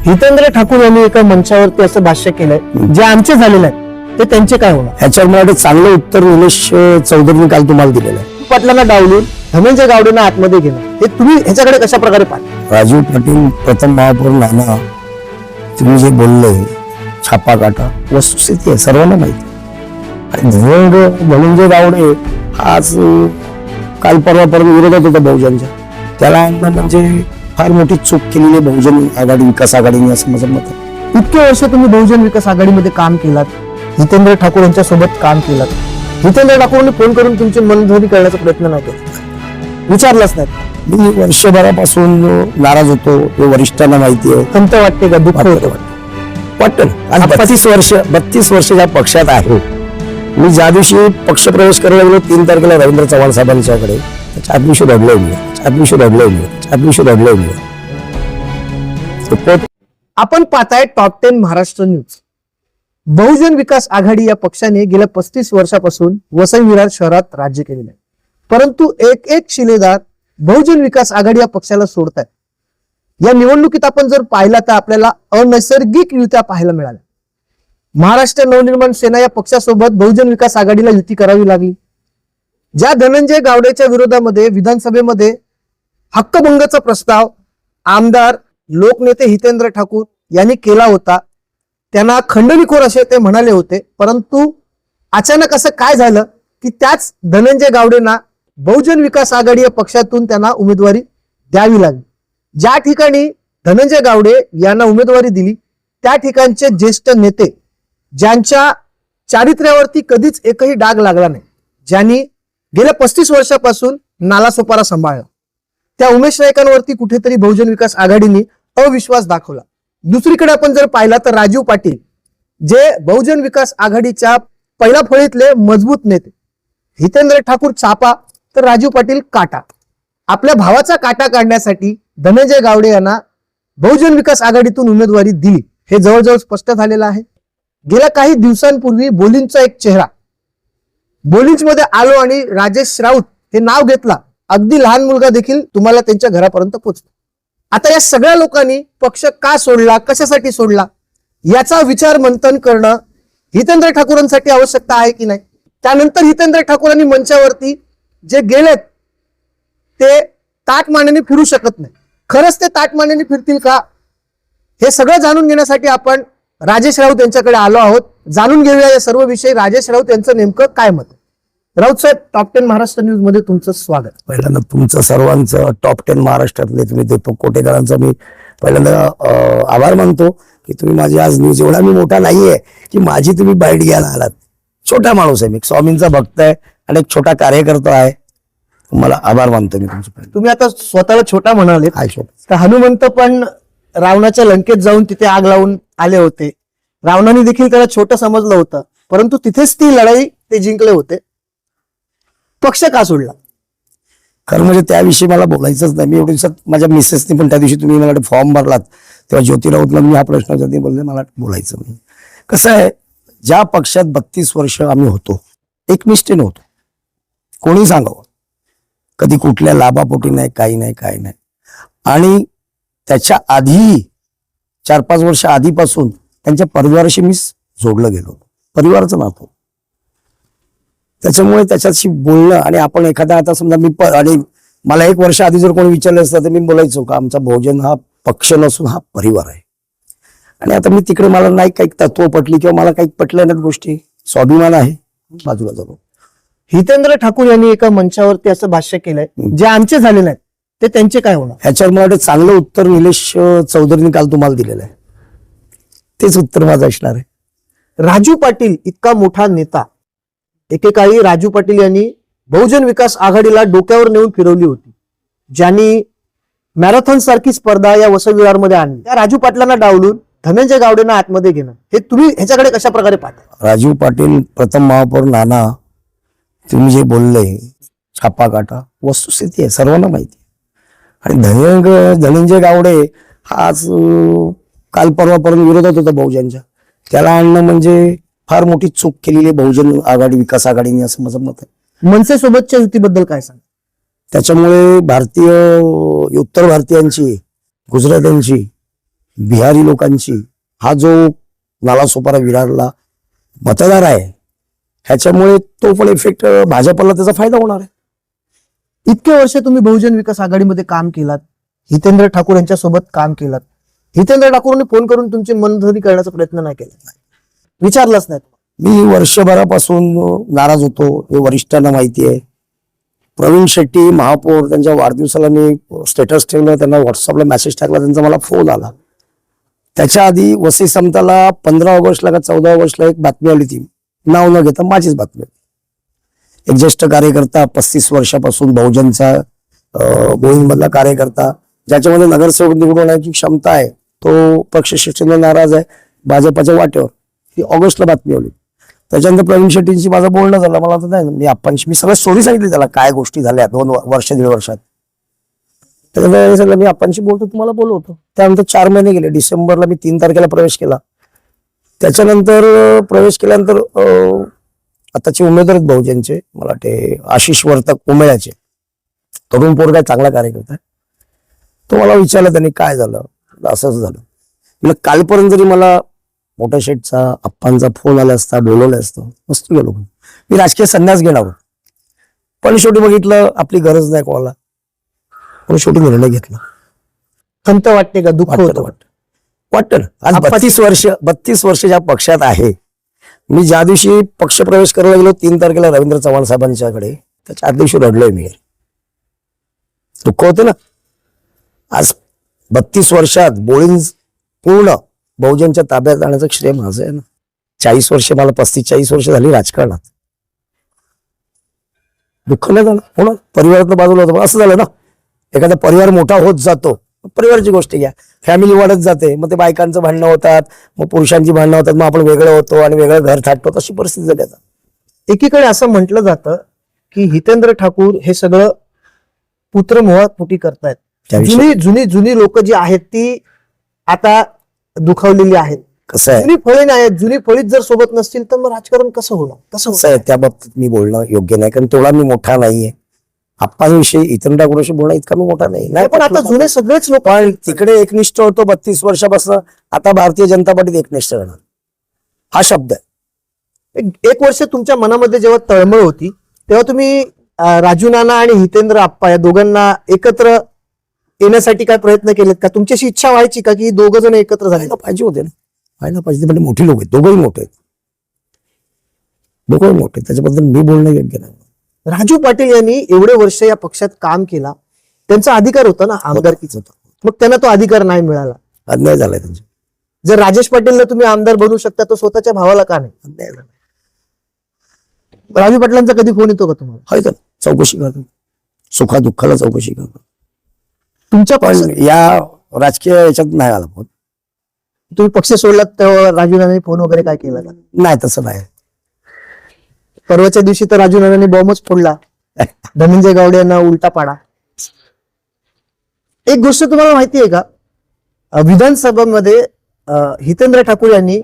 हितेंद्र ठाकूर यांनी एका मंचावरती असं भाष्य केलंय, जे आमचे झालेले आहेत ते त्यांचे काय होणार? ह्याच्यावर मला चांगलं उत्तर निलेश चौधरीने काल तुम्हाला दिलेलं आहे. पाटलांना डावलून धनंजय गावडेंना आतमध्ये घेणं, हे तुम्ही ह्याच्याकडे कशा प्रकारे पाहता? राजीव पाटील, प्रथम महापौर नाना, तुम्ही जे बोलले छापा काटा, वस्तुस्थिती आहे, सर्वांना माहिती. आणि धनंजय गावडे आज काल परवापर्यंत विरोधात होता बहुजनच्या, त्याला म्हणजे फार मोठी चूक केलेली बहुजन आघाडी, विकास आघाडीने, असं माझं मत आहे. इतके वर्ष तुम्ही बहुजन विकास आघाडीमध्ये काम केलात, हितेंद्र ठाकूर यांच्या सोबत काम केलात, हितेंद्र ठाकूरने फोन करून तुमची मनधरणी करण्याचा प्रयत्न नाही केला, विचारलाच नाही. मी वर्षभरापासून नाराज होतो, हे वरिष्ठांना माहिती आहे. खंत वाटते का? दुःख होतं? वाटतं. आणि 32 वर्ष ज्या पक्षात आहे, मी ज्या दिवशी पक्षप्रवेश करायला गेलो 3 तारखेला रवींद्र चव्हाण साहेबांच्याकडे, त्याच्या आदमिशी रडलोय मी. आपण पाहताय टॉप 10 महाराष्ट्र न्यूज. बहुजन विकास आघाडी या पक्षाने गेल्या 35 वर्षापासून वसई विरार शहरात राज्य केलेले आहे, परंतु एक शिलेदार बहुजन विकास आघाडी या पक्षाला सोडतात. या निवडणुकीत आपण जर पाहिला तर आपल्याला अनैसर्गिक युत्या पाहायला मिळाल्या. महाराष्ट्र नवनिर्माण सेना या पक्षासोबत बहुजन विकास आघाडीला युती करावी लागली. ज्या धनंजय गावडेच्या विरोधामध्ये विधानसभेमध्ये हक्कभंगाचा प्रस्ताव आमदार लोकनेते हितेंद्र ठाकूर यांनी केला होता, त्यांना खंडणीखोर असे ते म्हणाले होते, परंतु अचानक असं काय झालं की त्याच धनंजय गावडेंना बहुजन विकास आघाडी या पक्षातून त्यांना उमेदवारी द्यावी लागली. ज्या ठिकाणी धनंजय गावडे यांना उमेदवारी दिली त्या ठिकाणचे ज्येष्ठ नेते, ज्यांच्या चारित्र्यावरती कधीच एकही डाग लागला नाही, ज्यांनी गेल्या 35 वर्षापासून नालासोपारा सांभाळला, त्या उमेश नाईकांवरती कुठेतरी बहुजन विकास आघाडीने अविश्वास दाखवला. दुसरीकडे आपण जर पाहिला तर राजीव पाटील, जे बहुजन विकास आघाडीच्या पहिल्या फळीतले मजबूत नेते, हितेंद्र ठाकूर चापा तर राजीव पाटील काटा. आपल्या भावाचा काटा काढण्यासाठी धनंजय गावडे यांना बहुजन विकास आघाडीतून उमेदवारी दिली, हे जवळजवळ स्पष्ट झालेलं आहे. गेल्या काही दिवसांपूर्वी बोलिंगचा एक चेहरा बोलिंच मध्ये आलो आणि राजेश राऊत हे नाव घेतला, अगदी लहान मुलगा देखील तुम्हाला त्यांच्या घरापर्यंत पोहोचतो. आता या सगळ्या लोकांनी पक्ष का सोडला, कशासाठी सोडला, याचा विचार मंथन करणं हितेंद्र ठाकूरांसाठी आवश्यकता आहे की नाही. त्यानंतर हितेंद्र ठाकूरांनी मंचावरती जे गेलेत ते ताटमानेने फिरू शकत नाही. खरंच ते ताटमानेने फिरतील का, हे सगळं जाणून घेण्यासाठी आपण राजेश राऊत यांच्याकडे आलो आहोत. जाणून घेऊया या सर्व विषय. राजेश राऊत यांचं नेमकं काय मत आहे? राऊत साहेब, टॉप 10 महाराष्ट्र न्यूज मध्ये तुमचं स्वागत. पहिल्यांदा तुमचं सर्वांचं टॉप 10 महाराष्ट्रातले तुम्ही दीपक कोटेकरांचा मी पहिल्यांदा आभार मानतो की तुम्ही माझी आज न्यूज, एवढा मी मोठा नाहीये की माझी तुम्ही बाईट घ्यायला आलात. छोटा माणूस आहे मी, स्वामींचा भक्त आहे आणि एक छोटा कार्यकर्ता आहे. तुम्हाला आभार मानतो मी तुमचं. तुम्ही आता स्वतःला छोटा म्हणाले, तर हनुमंत पण रावणाच्या लंकेत जाऊन तिथे आग लावून आले होते. रावणाने देखील त्याला छोटं समजलं होतं, परंतु तिथेच ती लढाई ते जिंकले होते. पक्ष का सोडला? खरं म्हणजे त्याविषयी मला बोलायचंच नाही. मी एवढ्या दिवसात माझ्या मिसेसनी पण त्या दिवशी तुम्ही मला फॉर्म भरलात तेव्हा ज्योती राऊतला मी हा प्रश्न विचारते, बोलले मला बोलायचं नाही. कसं आहे, ज्या पक्षात 32 वर्ष आम्ही होतो, एकनिष्ठेने होतो, कोणी सांगावं, कधी कुठल्या लाभापोटी नाही, काही नाही. आणि त्याच्या आधी 4-5 वर्ष आधीपासून त्यांच्या परिवाराशी मी जोडलं गेलो, परिवाराचं नातं. त्याच्यामुळे त्याच्याशी बोलणं आणि आपण एखादा, आता समजा मी आणि मला 1 वर्ष आधी जर कोणी विचारलं असतं तर मी बोलायचो का आमचा बहुजन हा पक्ष नसून हा परिवार आहे. आणि आता मी तिकडे मला नाही काही तत्व पटली किंवा मला काही पटल्या नाहीत गोष्टी, स्वाभिमान आहे, बाजूला जातो. हितेंद्र ठाकूर यांनी एका मंचावरती असं भाष्य केलंय, जे आमचे झाले नाहीत ते त्यांचे काय होणार? ह्याच्यावर मला चांगलं उत्तर निलेश चौधरीने काल तुम्हाला दिलेलं आहे, तेच उत्तर माझं असणार आहे. राजू पाटील इतका मोठा नेता, एकेकाळी राजू पाटील यांनी बहुजन विकास आघाडीला डोक्यावर नेऊन फिरवली होती, ज्यांनी मॅरेथॉन सारखी स्पर्धा या वसई विरारमध्ये आणली. त्या राजू पाटलांना डावलून धनंजय गावडेंना आतमध्ये घेणं, हे तुम्ही ह्याच्याकडे कशा प्रकारे पाहता? राजीव पाटील, प्रथम महापौर नाना, तुम्ही जे बोलले छापा काटा, वस्तुस्थिती आहे, सर्वांना माहिती आहे. आणि धनंजय गावडे हा आज काल परवापर्यंत विरोधात होता बहुजनच्या, त्याला आणणं म्हणजे फार मोठी चूक केलेली बहुजन आघाडी, विकास आघाडीने, असं माझं मत आहे. मनसे सोबतच्या युतीबद्दल काय सांग? त्याच्यामुळे उत्तर भारतीयांची, गुजरात्यांची, बिहारी लोकांची, हा जो नालासोपारा विरारला मतदार आहे, ह्याच्यामुळे तो पण इफेक्ट भाजपला त्याचा फायदा होणार आहे. इतके वर्ष तुम्ही बहुजन विकास आघाडीमध्ये काम केलात, हितेंद्र ठाकूर यांच्या सोबत काम केलात. हितेंद्र ठाकूरने फोन करून तुमची मनधरणी करण्याचा प्रयत्न नाही केला, विचारलंच नाही. मी वर्षभरापासून नाराज होतो, हे वरिष्ठांना माहिती आहे. प्रवीण शेट्टी महापौर, त्यांच्या वाढदिवसाला मी स्टेटस ठेवलं, त्यांना व्हॉट्सअपला मेसेज टाकला, त्यांचा मला फोन आला. त्याच्या आधी वसई समताला 15 ऑगस्टला का 14 ऑगस्टला एक बातमी आली होती, नाव न घेता माझीच बातमी. एक ज्येष्ठ कार्यकर्ता, 35 वर्षापासून बहुजनचा गोविंदमधला कार्यकर्ता, ज्याच्यामध्ये नगरसेवक निवडण्याची क्षमता आहे, तो पक्ष शिक्षण नाराज आहे, भाजपाच्या वाटेवर. ही ऑगस्टला बातमी आली. त्याच्यानंतर प्रवीण शेट्टींशी माझं बोलणं झालं. मला तर नाही, मी आप्पांशी मी सगळं स्टोरी सांगितली त्याला, काय गोष्टी झाल्या 2 वर्ष 1.5 वर्षात. त्याच्यानंतर सगळं मी आप्पांशी बोलतो, तुम्हाला बोलवतो. त्यानंतर 4 महिने गेले. डिसेंबरला मी 3 तारखेला प्रवेश केला. त्याच्यानंतर प्रवेश केल्यानंतर आताचे उमेदवार आहेत बहुजनचे, मला वाटते आशिष वर्तक उमेळ्याचे, तरुण पोरगा चांगला कार्यकर्ता आहे. तो मला विचारलं त्यांनी, काय झालं, असंच झालं. म्हणजे कालपर्यंत जरी मला मोठ्या शेठचा, आप्पांचा फोन आला असता, बोलवलं असतं, मस्त गेलो. मी राजकीय संन्यास घेणार होतो, पण शेवटी बघितलं आपली गरज नाही कोणाला, पण शेवटी निर्णय घेतला. खंत वाटते का, दुःख होतं? वाटतं ना. आज 32 वर्ष ज्या पक्षात आहे, मी ज्या दिवशी पक्षप्रवेश करायला गेलो 3 तारखेला रवींद्र चव्हाण साहेबांच्याकडे, त्याच्या आदल्या दिवशी रडलोय मी. दुःख होतं ना. आज 32 वर्षात बोळीन पूर्ण बहुजनच्या ताब्यात जाण्याचं श्रेय माझं आहे ना. 40 वर्ष, मला 35-40 वर्ष झाली राजकारणात. दुःख नाही झालं, हो ना. परिवारातलं बाजूला होतं, पण असं झालं ना, एखादा परिवार मोठा होत जातो, परिवाराची गोष्ट घ्या, फॅमिली वाढत जाते, मग ते बायकांचं भांडणं होतात, मग पुरुषांची भांडणं होतात, मग आपण वेगळं होतो आणि वेगळं घर थाटतो, तशी परिस्थिती झाली आता. एकीकडे असं म्हटलं जातं की हितेंद्र ठाकूर हे सगळं पुत्रमोहात पोटी करतायत. जुनी लोक जी आहेत ती आता दुखावलेली आहेत. कसं आहे, जुनी फळी नाही आहेत, जुनी फळीच जर सोबत नसतील तर मग राजकारण कसं होणार? कसं आहे, त्या बाबतीत मी बोलणं योग्य नाही, कारण तेवढा मी मोठा नाहीये. आप्पांविषयी, हितेंद्र ठाकूरविषयी बोलणं इतका मी मोठा नाही. पण आता जुने सगळेच लोक, पण तिकडे एकनिष्ठ होतो 32 वर्षापासून, आता भारतीय जनता पार्टीत एकनिष्ठ राहणार, हा शब्द आहे. 1 वर्ष तुमच्या मनामध्ये जेव्हा तळमळ होती, तेव्हा तुम्ही राजू नाना आणि हितेंद्र आप्पा या दोघांना एकत्र येण्यासाठी काय प्रयत्न केलेत का? तुमची अशी इच्छा व्हायची का की दोघ जण एकत्र झाले? पाहिजे होते ना, व्हायला पाहिजे. म्हणजे मोठी लोक आहेत, दोघंही मोठे आहेत, दोघंही मोठे. त्याच्याबद्दल मी बोलणं योग्य नाही. राजू पाटील यांनी एवढे वर्ष या पक्षात काम केला, त्यांचा अधिकार होता ना, आमदारकीचा होता, मग त्यांना तो अधिकार नाही मिळाला, अन्याय झालाय त्यांचा. जर राजेश पाटीलला तुम्ही आमदार बनवू शकता, तो स्वतःच्या भावाला का नाही? अन्याय झाला. राजू पाटलांचा कधी फोन येतो का तुम्हाला? होय तर चौकशी करतो, सुखा दुःखाला चौकशी करतो. तुमच्या पण या राजकीय याच्यात नाही आला फोन. तुम्ही पक्ष सोडलात तेव्हा राजू नानांनी फोन वगैरे काय केला का? नाही, तसं नाही. परवाच्या दिवशी तर राजू नानांनी बॉम्बच फोडला, धनंजय गावडे यांना उलटा पाडा. एक गोष्ट तुम्हाला माहिती आहे का, विधानसभामध्ये हितेंद्र ठाकूर यांनी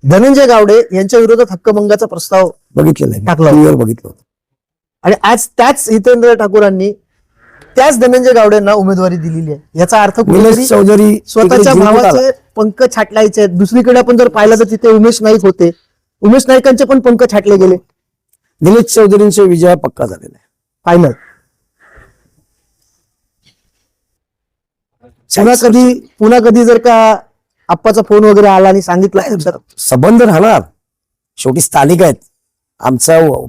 धनंजय गावडे यांच्या विरोधात हक्कभंगाचा प्रस्ताव बघितलेला आहे, टाकला टीव्हीवर बघितलं होतं. आणि आज त्याच हितेंद्र ठाकूरांनी त्याच धनंजय गावडेंना उमेदवारी दिलेली आहे. याचा अर्थ निलेश चौधरी स्वतःच्या भावाचे पंख छाटलायचे आहेत. दुसरीकडे आपण जर पाहिलं तर तिथे उमेश नाईक होते, उमेश नाईकांचे पण पंख छाटले गेले. निलेश चौधरींचा विजय पक्का झालेला आहे, फायनल. पुन्हा कधी जर का आप्पाचा फोन वगैरे आला आणि सांगितलं, संबंध राहणार. शेवटी स्थानिक आहेत.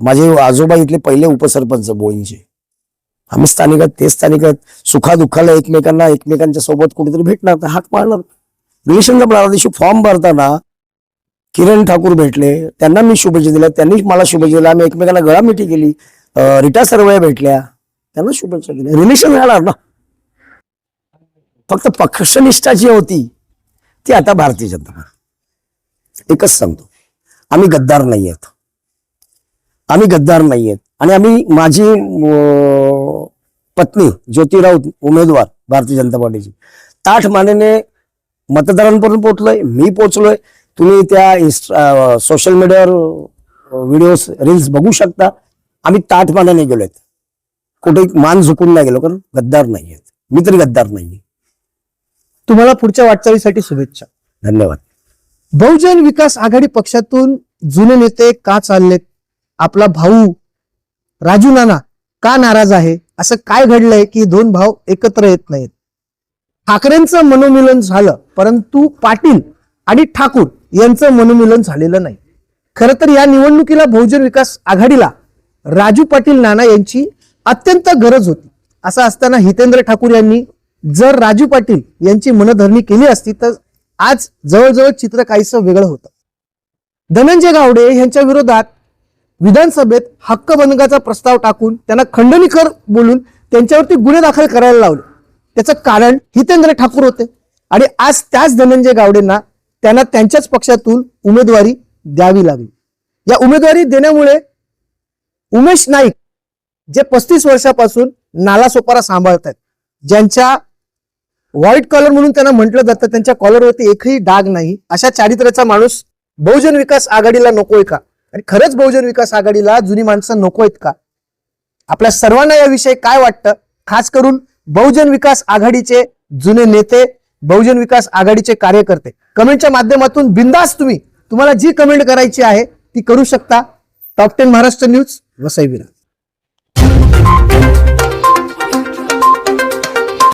माझे आजोबा इथले पहिले उपसरपंच बोळींचे, आम्ही स्थानिक आहेत, ते स्थानिक आहेत. सुखादुःखाला एकमेकांच्या सोबत कुठेतरी भेटणार, तर हाक मारणार. रिलेशनचा मला दिवशी फॉर्म भरताना किरण ठाकूर भेटले, त्यांना मी शुभेच्छा दिल्या, त्यांनी मला शुभेच्छा दिल्या. आम्ही एकमेकांना गळामिठी केली. रीटा सर्वया भेटल्या, त्यांना शुभेच्छा दिल्या. रिलेशन राहणार ना. फक्त पक्षनिष्ठा जी होती ती आता भारतीय जनता पार्टी. एकच सांगतो, आम्ही गद्दार नाही आहेत, आम्ही गद्दार नाही आहेत. आणि आम्ही, माझी पत्नी ज्योती राऊत उमेदवार भारतीय जनता पार्टीची, ताठ मानेने मतदारांपर्यंत पोहोचलोय, मी पोहोचलोय. तुम्ही त्या सोशल मीडियावर व्हिडिओज रील्स बघू शकता. आम्ही ताठ मानेने गेलोय, कुठे मान झुकून नाही गेलो, कारण गद्दार नाही आहेत. मी तरी गद्दार नाहीये. तुम्हाला पुढच्या वाटचालीसाठी शुभेच्छा. धन्यवाद. बहुजन विकास आघाडी पक्षातून जुने नेते का चाललेत? आपला भाऊ राजू नाना का नाराज आहे? असं काय घडलंय की दोन भाऊ एकत्र येत नाहीत? ठाकरेंचं मनोमिलन झालं, परंतु पाटील आणि ठाकूर यांचं मनोमिलन झालेलं नाही. खरं तर या निवडणुकीला बहुजन विकास आघाडीला राजू पाटील नाना यांची अत्यंत गरज होती. असं असताना हितेंद्र ठाकूर यांनी जर राजू पाटील यांची मनधरणी केली असती तर आज जवळजवळ चित्र काहीसं वेगळं होतं. धनंजय गावडे यांच्या विरोधात विधानसभेत हक्कभंगाचा प्रस्ताव टाकून त्यांना खंडणीखोर बोलून त्यांच्यावरती गुन्हे दाखल करायला लावले. त्याचं कारण हितेंद्र ठाकूर होते आणि आज त्याच धनंजय गावडेंना त्यांना त्यांच्याच पक्षातून उमेदवारी द्यावी लागली. या उमेदवारी देण्यामुळे उमेश नाईक जे 35 वर्षापासून नालासोपारा सांभाळत आहेत, ज्यांच्या व्हाईट कॉलर म्हणून त्यांना म्हटलं जातं, त्यांच्या कॉलरवरती एकही डाग नाही, अशा चारित्र्याचा माणूस बहुजन विकास आघाडीला नकोय का? आणि खरंच बहुजन विकास आघाडीला जुनी माणसं नको आहेत का? आपल्या सर्वांना याविषयी काय वाटतं? खास करून बहुजन विकास आघाडीचे जुने नेते, बहुजन विकास आघाडीचे कार्यकर्ते कमेंटच्या माध्यमातून बिंदास तुम्हाला जी कमेंट करायची आहे ती करू शकता. Top 10 Maharashtra news, Vasai Virar.